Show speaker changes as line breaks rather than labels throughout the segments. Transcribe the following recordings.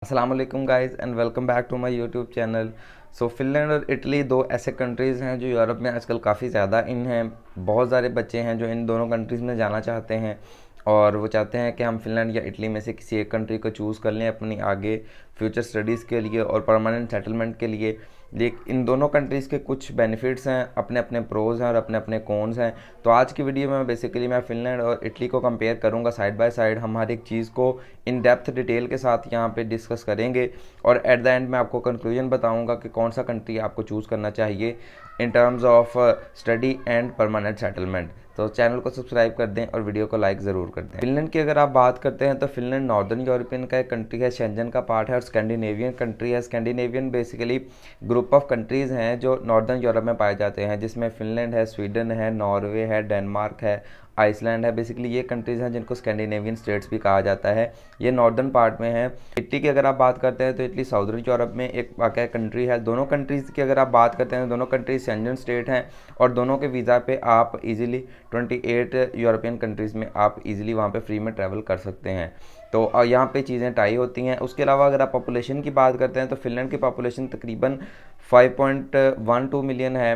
अस्सलाम वालेकुम guys and welcome back to my YouTube channel. Finland और इटली दो ऐसे कंट्रीज़ हैं जो यूरोप में आजकल काफ़ी ज़्यादा इन हैं। बहुत सारे बच्चे हैं जो इन दोनों कंट्रीज़ में जाना चाहते हैं और वो चाहते हैं कि हम फ़िनलैंड या इटली में से किसी एक कंट्री को चूज़ कर लें अपनी आगे फ्यूचर स्टडीज़ के लिए और परमानेंट सेटलमेंट के लिए। लेकिन इन दोनों कंट्रीज़ के कुछ बेनिफिट्स हैं, अपने अपने प्रोज हैं और अपने अपने कॉन्स हैं। तो आज की वीडियो में बेसिकली मैं फ़िनलैंड और इटली को कंपेयर करूंगा साइड बाय साइड। हम हर एक चीज़ को इन डेप्थ डिटेल के साथ यहाँ पे डिस्कस करेंगे और एट द एंड मैं आपको कंक्लूजन बताऊंगा कि कौन सा कंट्री आपको चूज़ करना चाहिए in terms of study and permanent settlement. तो चैनल को सब्सक्राइब कर दें और वीडियो को लाइक ज़रूर कर दें। फिनलैंड की अगर आप बात करते हैं तो फिनलैंड नॉर्दर्न यूरोपियन का एक कंट्री है, शेंजन का पार्ट है और स्कैंडिनेवियन कंट्री है। Scandinavian basically group of countries हैं जो नॉर्दर्न यूरोप में पाए जाते हैं, जिसमें फिनलैंड है, स्वीडन है, नॉर्वे है, डेनमार्क है, आइसलैंड है। बेसिकली ये कंट्रीज़ हैं जिनको स्कैंडिनेवियन स्टेट्स भी कहा जाता है। ये नॉर्दर्न पार्ट में है। इटली की अगर आप बात करते हैं तो इटली साउदर्न यूरोप में एक वाक़ई कंट्री है। दोनों कंट्रीज़ की अगर आप बात करते हैं तो दोनों कंट्रीज शेंजन स्टेट हैं और दोनों के वीज़ा पे आप इजीली 28 यूरोपियन कंट्रीज़ में आप इजीली वहाँ पे फ्री में ट्रैवल कर सकते हैं। तो यहाँ पे चीज़ें टाई होती हैं। उसके अलावा अगर आप पॉपुलेशन की बात करते हैं तो फिनलैंड की पॉपुलेशन तकरीबन 5.12 मिलियन है।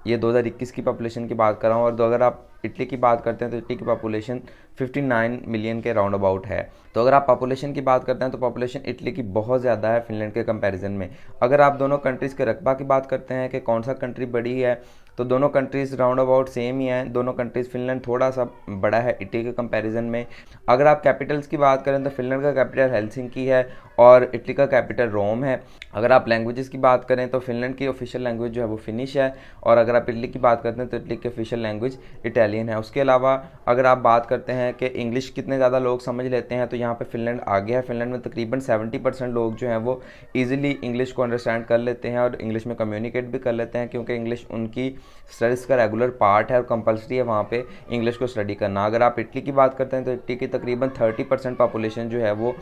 ये 2021 की पॉपुलेशन की बात कर रहा हूँ। और अगर आप इटली की बात करते हैं तो इटली की पॉपुलेशन 59 मिलियन के राउंड अबाउट है। तो अगर आप पॉपुलेशन की बात करते हैं तो पॉपुलेशन इटली की बहुत ज़्यादा है फिनलैंड के कंपैरिजन में। अगर आप दोनों कंट्रीज़ के रकबा की बात करते हैं कि कौन सा कंट्री बड़ी है, तो दोनों कंट्रीज़ राउंड अबाउट सेम ही हैं। दोनों कंट्रीज़, फिनलैंड थोड़ा सा बड़ा है इटली के कंपैरिजन में। अगर आप कैपिटल्स की बात करें तो फिनलैंड का कैपिटल हेलसिंकी है और इटली का कैपिटल रोम है। अगर आप लैंग्वेजेस की बात करें तो फिनलैंड की ऑफिशियल लैंग्वेज जो है वो फिनिश है और अगर आप इटली की बात करते हैं तो इटली की ऑफिशियल लैंग्वेज इटालियन है। उसके अलावा अगर आप बात करते हैं कि इंग्लिश कितने ज़्यादा लोग समझ लेते हैं तो यहाँ पे फिनलैंड आगे है। फिनलैंड में तकरीबन 70% लोग जो हैं वो ईजिली इंग्लिश को अंडरस्टैंड कर लेते हैं और इंग्लिश में कम्युनिकेट भी कर लेते हैं, क्योंकि इंग्लिश उनकी स्टडीज़ का रेगुलर पार्ट है और कंपलसरी है वहाँ पे इंग्लिश को स्टडी करना। अगर आप इटली की बात करते हैं तो इटली की तकरीबन 30% पॉपुलेशन जो है वो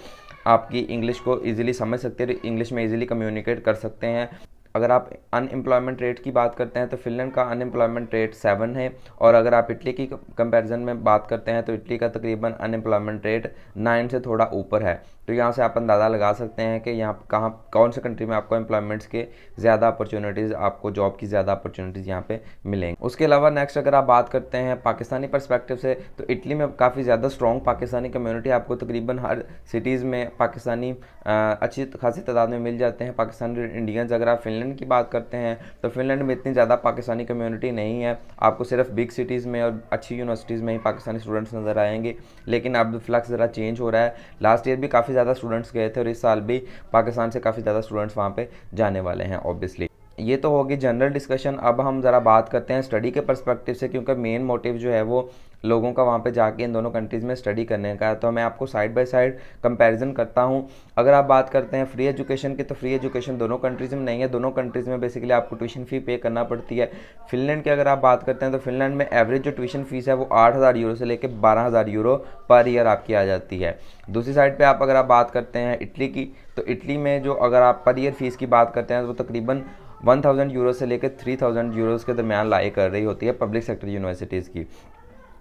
आपकी इंग्लिश को ईजिली समझ सकते हैं, इंग्लिश में ईजिली कम्युनिकेट कर सकते हैं। अगर आप अनएम्प्लॉयमेंट रेट की बात करते हैं तो फिनलैंड का अनएम्प्लॉयमेंट रेट 7 है और अगर आप इटली की कंपैरिजन में बात करते हैं तो इटली का तकरीबन अनएम्प्लॉयमेंट रेट 9 से थोड़ा ऊपर है। तो यहाँ से आप अंदाज़ा लगा सकते हैं कि यहाँ कहाँ कौन से कंट्री में आपको एम्प्लॉयमेंट्स के ज़्यादा अपॉर्चुनिटीज़, आपको जॉब की ज़्यादा अपॉर्चुनिटीज़ यहाँ पे मिलेंगी। उसके अलावा नेक्स्ट अगर आप बात करते हैं पाकिस्तानी पर्सपेक्टिव से तो इटली में काफ़ी ज़्यादा स्ट्रॉन्ग पाकिस्तानी कम्युनिटी आपको तकरीबन हर सिटीज़ में पाकिस्तानी अच्छी खासी तादाद में मिल जाते हैं, पाकिस्तानी इंडियंस। अगर आप फिनलैंड की बात करते हैं तो फिनलैंड में इतनी ज़्यादा पाकिस्तानी कम्युनिटी नहीं है। आपको सिर्फ बिग सिटीज़ में और अच्छी यूनिवर्सिटीज़ में ही पाकिस्तानी स्टूडेंट्स नज़र आएंगे, लेकिन अब फ्लक्स ज़रा चेंज हो रहा है। लास्ट ईयर भी काफ़ी ज़्यादा स्टूडेंट्स गए थे और इस साल भी पाकिस्तान से काफ़ी ज़्यादा स्टूडेंट्स वहाँ पे जाने वाले हैं ऑब्वियसली। ये तो होगी जनरल डिस्कशन। अब हम ज़रा बात करते हैं स्टडी के पर्सपेक्टिव से, क्योंकि मेन मोटिव जो है वो लोगों का वहाँ पे जाके इन दोनों कंट्रीज़ में स्टडी करने का है। तो मैं आपको साइड बाय साइड कंपैरिजन करता हूँ। अगर आप बात करते हैं फ्री एजुकेशन की तो फ्री एजुकेशन दोनों कंट्रीज़ में नहीं है। दोनों कंट्रीज़ में बेसिकली आपको ट्यूशन फ़ी पे करना पड़ती है। फिनलैंड की अगर आप बात करते हैं तो फिनलैंड में एवरेज जो ट्यूशन फ़ीस है वो 8,000 यूरो से लेकर 12,000 यूरो पर ईयर आपकी आ जाती है। दूसरी साइड पर अगर आप बात करते हैं इटली की, तो इटली में जो अगर आप पर ईयर फीस की बात करते हैं तो वो तकरीबन 1,000 यूरो से लेकर 3,000 यूरोज़ के दरमियान लाई कर रही होती है पब्लिक सेक्टर यूनिवर्सिटीज़ की।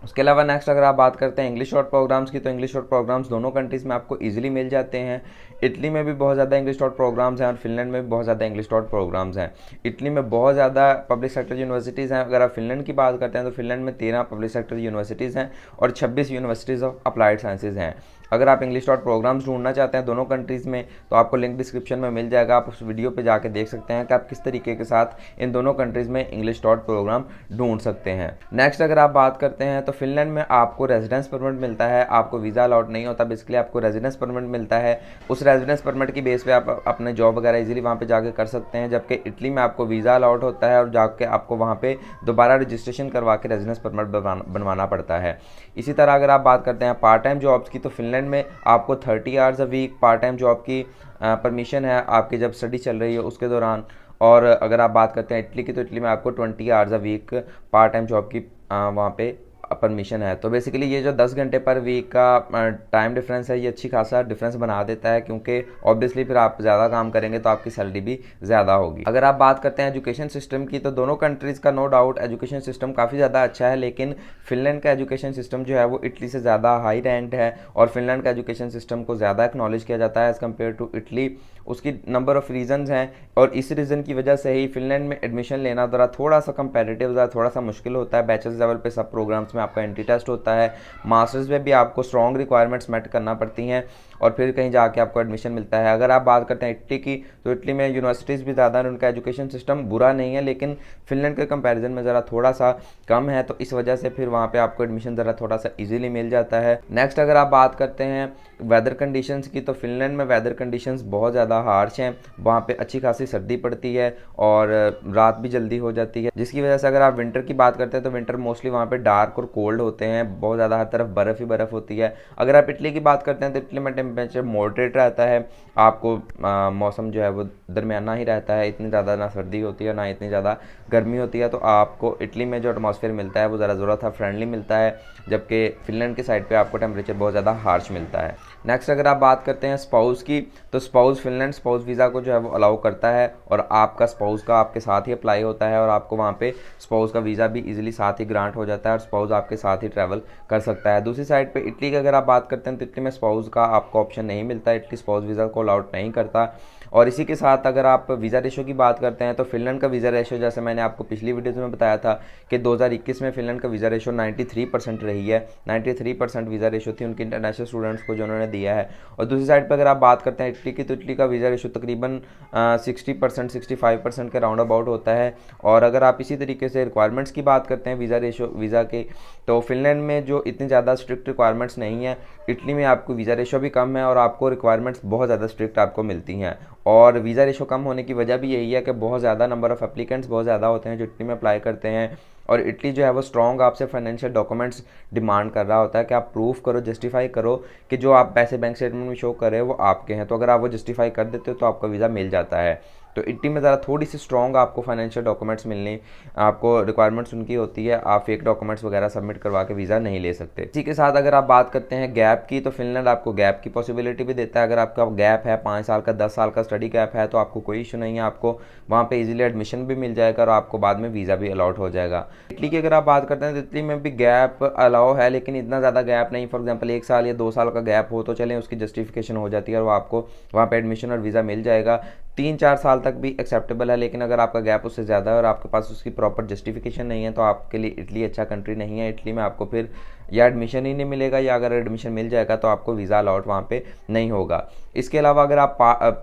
उसके अलावा नेक्स्ट अगर आप बात करते हैं इंग्लिश शॉर्ट प्रोग्राम्स की, तो इंग्लिश शॉर्ट प्रोग्राम्स दोनों कंट्रीज़ में आपको इजीली मिल जाते हैं। इटली में भी बहुत ज़्यादा इंग्लिश शॉर्ट प्रोग्राम्स हैं और फिनलैंड में भी बहुत ज़्यादा इंग्लिश शॉर्ट प्रोग्राम्स हैं। इटली में बहुत ज़्यादा पब्लिक सेक्टर यूनिवर्सिटीज़ हैं। अगर आप फिनलैंड की बात करते हैं तो फिनलैंड में 13 पब्लिक सेक्टर यूनिवर्सिटीज़ हैं और 26 यूनिवर्सिटीज़ ऑफ अप्लाइड साइंसेज हैं। अगर आप इंग्लिश शॉर्ट प्रोग्राम्स ढूंढना चाहते हैं दोनों कंट्रीज़ में तो आपको लिंक डिस्क्रिप्शन में मिल जाएगा। आप उस वीडियो पे जाके देख सकते हैं कि आप किस तरीके के साथ इन दोनों कंट्रीज़ में इंग्लिश शॉर्ट प्रोग्राम ढूंढ सकते हैं। नेक्स्ट अगर आप बात करते हैं तो फिनलैंड में आपको रेजिडेंस परमिट मिलता है, आपको वीज़ा अलाउड नहीं होता। बेसिकली आपको रेजिडेंस परमिट मिलता है, उस रेजिडेंस परमिट की बेस पे आप अपने जॉब वगैरह इजीली वहाँ पे जाके कर सकते हैं। जबकि इटली में आपको वीज़ा अलाउड होता है और जाके आपको वहाँ पे दोबारा रजिस्ट्रेशन करवा के रेजिडेंस परमिट बनवाना पड़ता है। इसी तरह अगर आप बात करते हैं पार्ट टाइम जॉब्स की, तो फिनलैंड में आपको 30 hours a week part time job की परमिशन है आपकी जब स्टडी चल रही है उसके दौरान। और अगर आप बात करते हैं इटली की, तो इटली में आपको 20 hours a week part time job की वहाँ पे परमिशन है। तो बेसिकली ये जो 10 घंटे पर वीक का टाइम डिफरेंस है, ये अच्छी खासा डिफरेंस बना देता है, क्योंकि ऑब्वियसली फिर आप ज़्यादा काम करेंगे तो आपकी सैलरी भी ज़्यादा होगी। अगर आप बात करते हैं एजुकेशन सिस्टम की, तो दोनों कंट्रीज़ का नो डाउट एजुकेशन सिस्टम काफ़ी ज़्यादा अच्छा है, लेकिन फिनलैंड का एजुकेशन सिस्टम जो है वो इटली से ज़्यादा हाई रैंक है, और फिनलैंड का एजुकेशन सिस्टम को ज़्यादा एक्नॉलेज किया जाता है एज़ कम्पेयर टू इटली। उसकी नंबर ऑफ़ रीजंस हैं, और इस रीज़न की वजह से ही फिनलैंड में एडमिशन लेना ज़रा थोड़ा सा कंपेरेटिव, ज़रा थोड़ा सा मुश्किल होता है। बैचलर्स लेवल पे सब प्रोग्राम्स में आपका एंट्री टेस्ट होता है, मास्टर्स में भी आपको स्ट्रॉन्ग रिक्वायरमेंट्स मेट करना पड़ती हैं, और फिर कहीं जाके आपको एडमिशन मिलता है। अगर आप बात करते हैं इटली की, तो इटली में यूनिवर्सिटीज़ भी ज़्यादा हैं, उनका एजुकेशन सिस्टम बुरा नहीं है, लेकिन फिनलैंड के कंपैरिजन में ज़रा थोड़ा सा कम है, तो इस वजह से फिर वहाँ पे आपको एडमिशन ज़रा थोड़ा सा इजीली मिल जाता है। नेक्स्ट अगर आप बात करते हैं वेदर कंडीशंस की, तो फिनलैंड में वेदर कंडीशंस बहुत ज़्यादा हार्श हैं। वहाँ पे अच्छी खासी सर्दी पड़ती है और रात भी जल्दी हो जाती है, जिसकी वजह से अगर आप विंटर की बात करते हैं तो विंटर मोस्टली वहाँ पे डार्क और कोल्ड होते हैं, बहुत ज़्यादा हर तरफ बर्फ़ ही बर्फ़ होती है। अगर आप इटली की बात करते हैं तो इटली में टेम्परेचर मॉडरेट रहता है, आपको मौसम जो है वो दरमियाना ही रहता है, इतनी ज़्यादा ना सर्दी होती है ना इतनी ज़्यादा गर्मी होती है। तो आपको इटली में जो एटमॉस्फेयर मिलता है वो ज़रा ज़रूरत था फ्रेंडली मिलता है, जबकि फिनलैंड की साइड पे आपको टेम्परेचर बहुत ज़्यादा हार्श मिलता है। नेक्स्ट अगर आप बात करते हैं स्पाउस की, तो स्पाउस फिनलैंड स्पाउस वीज़ा को जो है वो अलाउ करता है, और आपका स्पाउस का आपके साथ ही अप्लाई होता है, और आपको वहाँ पे स्पाउस का वीज़ा भी इजीली साथ ही ग्रांट हो जाता है, और स्पाउस आपके साथ ही ट्रैवल कर सकता है। दूसरी साइड पे इटली की अगर आप बात करते हैं तो इटली में स्पाउस का आपको ऑप्शन नहीं मिलता, इटली स्पाउस वीज़ा को अलाउड नहीं करता। और इसी के साथ अगर आप वीज़ा रेशो की बात करते हैं तो फिनलैंड का वीज़ा रेशो, जैसे मैंने आपको पिछली वीडियोज़ में बताया था कि 2021 में फिनलैंड का वीज़ा रेशो 93% रही है, 93% वीज़ा रेशो थी उनके इंटरनेशनल स्टूडेंट्स को जो उन्होंने दिया है। और दूसरी साइड पर अगर आप बात करते हैं इटली की, तो इटली का वीज़ा रेशो तकरीबन 60% 65% के राउंड अबाउट होता है। और अगर आप इसी तरीके से रिक्वायरमेंट्स की बात करते हैं वीज़ा के, तो फिनलैंड में जो इतनी ज़्यादा स्ट्रिक्ट रिक्वायरमेंट्स नहीं है, इटली में आपको वीज़ा रेशो भी कम है और आपको रिक्वायरमेंट्स बहुत ज़्यादा स्ट्रिक्ट आपको मिलती हैं। और वीज़ा रेशो कम होने की वजह भी यही है कि बहुत ज़्यादा नंबर ऑफ़ एप्लीकेंट्स बहुत ज़्यादा होते हैं जो इटली में अप्लाई करते हैं, और इटली जो है वो स्ट्रॉन्ग आपसे फाइनेंशियल डॉक्यूमेंट्स डिमांड कर रहा होता है कि आप प्रूफ करो, जस्टिफाई करो कि जो आप पैसे बैंक स्टेटमेंट में शो कर रहे हो वो आपके हैं। तो अगर आप वो जस्टिफाई कर देते हो तो आपका वीज़ा मिल जाता है। तो इटली में ज़रा थोड़ी सी स्ट्रॉन्ग आपको फाइनेंशियल डॉक्यूमेंट्स मिलने, आपको रिक्वायरमेंट्स उनकी होती है, आप फेक डॉक्यूमेंट्स वगैरह सबमिट करवा के वीज़ा नहीं ले सकते। इसी के साथ अगर आप बात करते हैं गैप की, तो फिनलैंड आपको गैप की पॉसिबिलिटी भी देता है। अगर आपका गैप है 5 साल का, 10 साल का स्टडी गैप है, तो आपको कोई इशू नहीं है, आपको वहाँ पे इजीली एडमिशन भी मिल जाएगा और आपको बाद में वीज़ा भी अलॉट हो जाएगा। इटली की अगर आप बात करते हैं तो इटली में भी गैप अलाउ है, लेकिन इतना ज़्यादा गैप नहीं। फॉर एग्जाम्पल 1 साल या 2 साल का गैप हो तो चलें, उसकी जस्टिफिकेशन हो जाती है और वो आपको वहाँ पे एडमिशन और वीज़ा मिल जाएगा। 3-4 साल तक भी एक्सेप्टेबल है, लेकिन अगर आपका गैप उससे ज़्यादा है और आपके पास उसकी प्रॉपर जस्टिफिकेशन नहीं है तो आपके लिए इटली अच्छा कंट्री नहीं है। इटली में आपको फिर या एडमिशन ही नहीं मिलेगा, या अगर एडमिशन मिल जाएगा तो आपको वीज़ा अलाउट वहाँ पे नहीं होगा। इसके अलावा अगर आप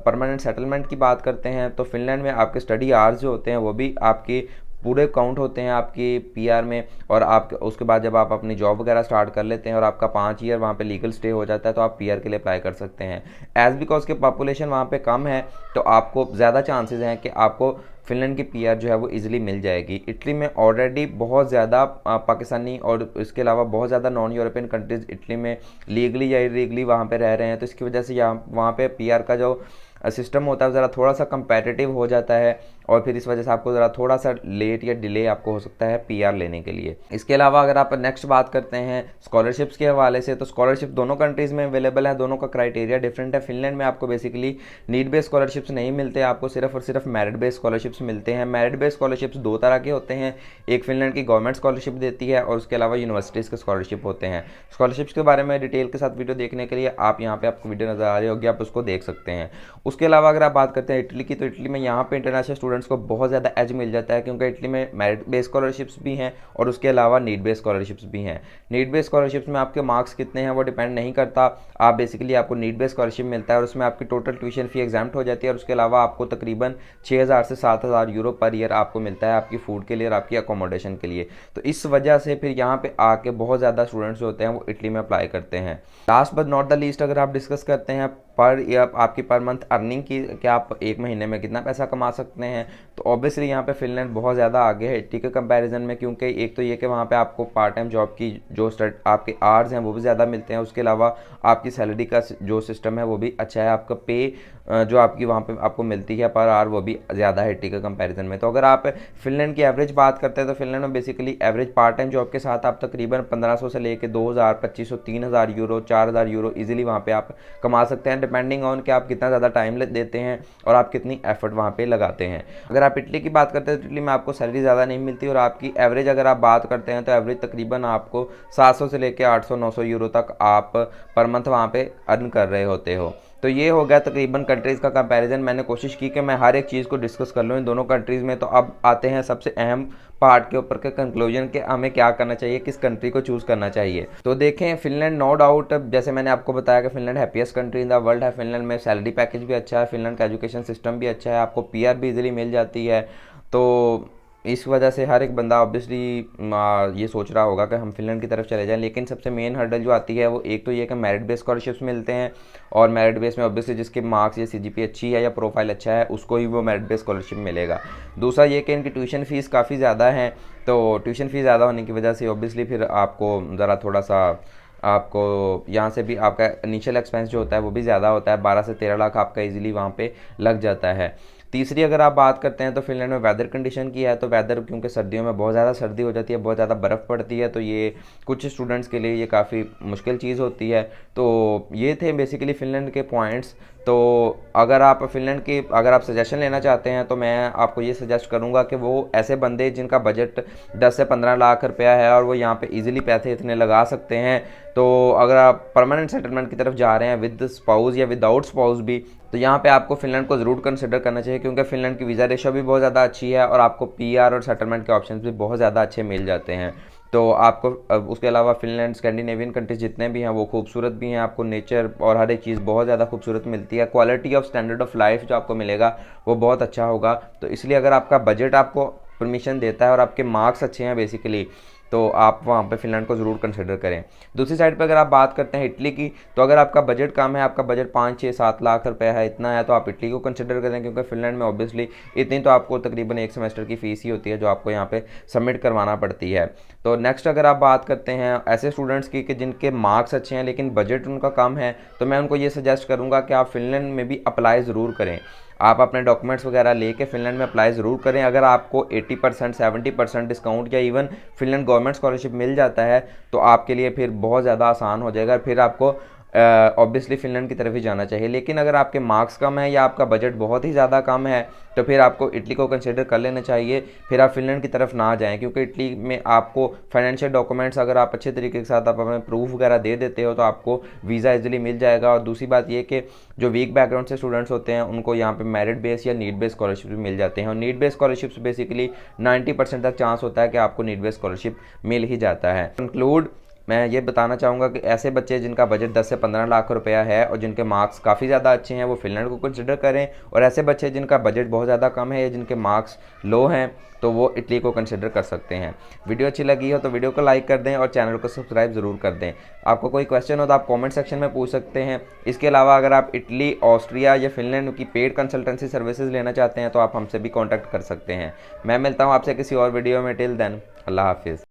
परमानेंट सेटलमेंट की बात करते हैं तो फिनलैंड में आपके स्टडी आवर्स जो होते हैं वो भी आपकी पूरे काउंट होते हैं आपकी पीआर में, और आप उसके बाद जब आप अपनी जॉब वगैरह स्टार्ट कर लेते हैं और आपका 5 ईयर वहाँ पे लीगल स्टे हो जाता है तो आप पीआर के लिए अप्लाई कर सकते हैं। एज बिकॉज के पॉपुलेशन वहाँ पे कम है तो आपको ज़्यादा चांसेस हैं कि आपको फिनलैंड की पीआर जो है वो इजीली मिल जाएगी। इटली में ऑलरेडी बहुत ज़्यादा पाकिस्तानी और इसके अलावा बहुत ज़्यादा नॉन यूरोपियन कंट्रीज़ इटली में लीगली या इलीगली वहाँ पे रह रहे हैं, तो इसकी वजह से यहाँ वहाँ पे पीआर का जो सिस्टम होता है ज़रा थोड़ा सा कंपेटिटिव हो जाता है, और फिर इस वजह से आपको ज़रा थोड़ा सा लेट या डिले आपको हो सकता है पीआर लेने के लिए। इसके अलावा अगर आप नेक्स्ट बात करते हैं स्कॉलरशिप्स के हवाले से, तो स्कॉलरशिप दोनों कंट्रीज़ में अवेलेबल है, दोनों का क्राइटेरिया डिफरेंट है। फिनलैंड में आपको बेसिकली नीड बेस्ड स्कॉलरशिप्स नहीं मिलते, आपको सिर्फ और सिर्फ मेरिट बेस्ड स्कॉलरशिप्स मिलते हैं। मेरिट बेस्ड स्कॉलरशिप्स 2 तरह के होते हैं, एक फिनलैंड की गवर्नमेंट स्कॉलरशिप देती है और उसके अलावा यूनिवर्सिटीज़ के स्कॉलरशिप होते हैं। स्कॉलरशिप्स के बारे में डिटेल के साथ वीडियो देखने के लिए आप यहाँ पे आपको वीडियो नज़र आ रही होगी, आप उसको देख सकते हैं। उसके अलावा अगर आप बात करते हैं इटली की, तो इटली में यहाँ पे इंटरनेशनल स्टूडेंट्स को बहुत ज़्यादा एज मिल जाता है, क्योंकि इटली में मेरिट बेस्ड स्कॉलरशिप्स भी हैं और उसके अलावा नीड बेस्ड स्कॉलरशिप्स भी हैं। नीड बेस्ड स्कॉलरशिप्स में आपके मार्क्स कितने हैं वो डिपेंड नहीं करता, आप बेसिकली आपको नीड बेस्ड स्कॉलरशिप मिलता है और उसमें आपकी टोटल ट्यूशन फी एग्जाम्प्ट हो जाती है, और उसके अलावा आपको तकरीबन 6000 से 7000 यूरो पर ईयर आपको मिलता है आपकी फूड के लिए और आपकी अकोमोडेशन के लिए। तो इस वजह से फिर यहाँ पे आके बहुत ज़्यादा स्टूडेंट्स जो होते हैं वो इटली में अप्लाई करते हैं। Last but not the least अगर आप डिस्कस करते हैं पर या आपकी पर मंथ अर्निंग की क्या आप एक महीने में कितना पैसा कमा सकते हैं, तो ऑब्वियसली यहाँ पे फिनलैंड बहुत ज़्यादा आगे है इटली के कंपैरिजन में, क्योंकि एक तो ये कि वहाँ पे आपको पार्ट टाइम जॉब की जो आपके आवर्स हैं वो भी ज़्यादा मिलते हैं, उसके अलावा आपकी सैलरी का जो सिस्टम है वो भी अच्छा है, आपका पे जो आपकी वहाँ पे आपको मिलती है पर आवर वो भी ज़्यादा है इटली के कंपैरिजन में। तो अगर आप फिनलैंड की एवरेज बात करते हैं तो फिनलैंड में basically average part time job के साथ आप तकरीबन 1500 से लेकर 2000, 2500, 3000 यूरो, 4000 यूरो इजीली वहाँ पे आप कमा सकते हैं, डिपेंडिंग ऑन कि आप कितना ज़्यादा टाइम देते हैं और आप कितनी एफर्ट वहाँ पे लगाते हैं। अगर आप इटली की बात करते हैं तो इटली में आपको सैलरी ज़्यादा नहीं मिलती और आपकी एवरेज अगर आप बात करते हैं तो एवरेज तकरीबन आपको 700 से लेकर 800-900 यूरो तक आप पर मंथ वहाँ पे अर्न कर रहे होते हो। तो ये हो गया तकरीबन कंट्रीज़ का कंपैरिजन। मैंने कोशिश की कि मैं हर एक चीज़ को डिस्कस कर लूँ इन दोनों कंट्रीज़ में। तो अब आते हैं सबसे अहम पार्ट के ऊपर के कंक्लूजन के हमें क्या करना चाहिए, किस कंट्री को चूज़ करना चाहिए। तो देखें, फिनलैंड नो डाउट, जैसे मैंने आपको बताया कि Finland happiest country in the world है। फिनलैंड में सैलरी पैकेज भी अच्छा है, फिनलैंड का एजुकेशन सिस्टम भी अच्छा है, आपको पीआर भी इजीली मिल जाती है। तो इस वजह से हर एक बंदा ऑब्वियसली ये सोच रहा होगा कि हम फिनलैंड की तरफ चले जाएं। लेकिन सबसे मेन हर्डल जो आती है वो एक तो ये कि मेरिट बेस स्कॉलरशिप्स मिलते हैं, और मेरिट बेस में ऑब्वियसली जिसके मार्क्स या सीजीपीए अच्छी है या प्रोफाइल अच्छा है उसको ही वो मेरिट बेस स्कॉलरशिप मिलेगा। दूसरा ये कि इनकी ट्यूशन फ़ीस काफ़ी ज़्यादा है, तो ट्यूशन फ़ीस ज़्यादा होने की वजह से ऑब्वियसली फिर आपको ज़रा थोड़ा सा आपको यहाँ से भी आपका इनिशियल एक्सपेंस जो होता है वो भी ज़्यादा होता है, 12 से 13 लाख आपका इजीली वहाँ पे लग जाता है। तीसरी अगर आप बात करते हैं तो फिनलैंड में वेदर कंडीशन की है, तो वेदर क्योंकि सर्दियों में बहुत ज़्यादा सर्दी हो जाती है, बहुत ज़्यादा बर्फ़ पड़ती है, तो ये कुछ स्टूडेंट्स के लिए ये काफ़ी मुश्किल चीज़ होती है। तो ये थे बेसिकली फिनलैंड के पॉइंट्स। तो अगर आप फिनलैंड की अगर आप सजेशन लेना चाहते हैं तो मैं आपको ये सजेस्ट करूंगा कि वो ऐसे बंदे जिनका बजट 10 से 15 लाख रुपया है और वो यहाँ पे इजीली पैसे इतने लगा सकते हैं, तो अगर आप परमानेंट सेटलमेंट की तरफ जा रहे हैं विद स्पाउस या विदाउट स्पाउस भी, तो यहाँ पे आपको फिनलैंड को ज़रूर कंसिडर करना चाहिए, क्योंकि फिनलैंड की वीज़ा रेशो भी बहुत ज़्यादा अच्छी है और आपको पीआर और सेटलमेंट के ऑप्शन भी बहुत ज़्यादा अच्छे मिल जाते हैं। तो आपको उसके अलावा फिनलैंड स्कैंडिनेवियन कंट्रीज जितने भी हैं वो खूबसूरत भी हैं, आपको नेचर और हर एक चीज़ बहुत ज़्यादा खूबसूरत मिलती है, quality of standard of life जो आपको मिलेगा वो बहुत अच्छा होगा। तो इसलिए अगर आपका बजट आपको परमिशन देता है और आपके मार्क्स अच्छे हैं बेसिकली, तो आप वहाँ पे फिनलैंड को ज़रूर कंसिडर करें। दूसरी साइड पे अगर आप बात करते हैं इटली की, तो अगर आपका बजट कम है, आपका बजट 5-6-7 लाख रुपए है, इतना है, तो आप इटली को कंसिडर करें, क्योंकि फिनलैंड में ऑब्वियसली इतनी तो आपको तकरीबन एक सेमेस्टर की फ़ीस ही होती है जो आपको यहाँ पे सबमिट करवाना पड़ती है। तो नेक्स्ट अगर आप बात करते हैं ऐसे स्टूडेंट्स की कि जिनके मार्क्स अच्छे हैं लेकिन बजट उनका कम है, तो मैं उनको ये सजेस्ट करूँगा कि आप फिनलैंड में भी अप्लाई ज़रूर करें। आप अपने डॉक्यूमेंट्स वगैरह लेके फिनलैंड में अप्लाई ज़रूर करें। अगर आपको 80%, 70% डिस्काउंट या इवन फिनलैंड गवर्नमेंट स्कॉलरशिप मिल जाता है तो आपके लिए फिर बहुत ज़्यादा आसान हो जाएगा, फिर आपको ऑब्वियसली फिनलैंड की तरफ ही जाना चाहिए। लेकिन अगर आपके मार्क्स कम है या आपका बजट बहुत ही ज़्यादा कम है तो फिर आपको इटली को कंसिडर कर लेना चाहिए, फिर आप फिनलैंड की तरफ ना जाएं, क्योंकि इटली में आपको फाइनेंशियल डॉक्यूमेंट्स अगर आप अच्छे तरीके के साथ आप अपने प्रूफ वगैरह दे देते हो तो आपको वीज़ा इजीली मिल जाएगा। और दूसरी बात ये कि जो वीक बैकग्राउंड से स्टूडेंट्स होते हैं उनको यहाँ पे मेरिट बेस या नीड बेस स्कॉलरशिप भी मिल जाते हैं, और नीड बेस स्कॉलरशिप्स बेसिकली 90% तक चांस होता है कि आपको नीड बेस स्कॉलरशिप मिल ही जाता है। कंक्लूड मैं ये बताना चाहूँगा कि ऐसे बच्चे जिनका बजट 10 से 15 लाख रुपया है और जिनके मार्क्स काफ़ी ज़्यादा अच्छे हैं वो फिनलैंड को कंसिडर करें, और ऐसे बच्चे जिनका बजट बहुत ज़्यादा कम है या जिनके मार्क्स लो हैं तो वो इटली को कंसिडर कर सकते हैं। वीडियो अच्छी लगी हो तो वीडियो को लाइक कर दें और चैनल को सब्सक्राइब ज़रूर कर दें। आपको कोई क्वेश्चन हो तो आप कमेंट सेक्शन में पूछ सकते हैं। इसके अलावा अगर आप इटली, ऑस्ट्रिया या फिनलैंड की पेड कंसल्टेंसी सर्विसेज लेना चाहते हैं तो आप हमसे भी कॉन्टैक्ट कर सकते हैं। मैं मिलता हूँ आपसे किसी और वीडियो में। टिल देन, अल्लाह हाफिज़।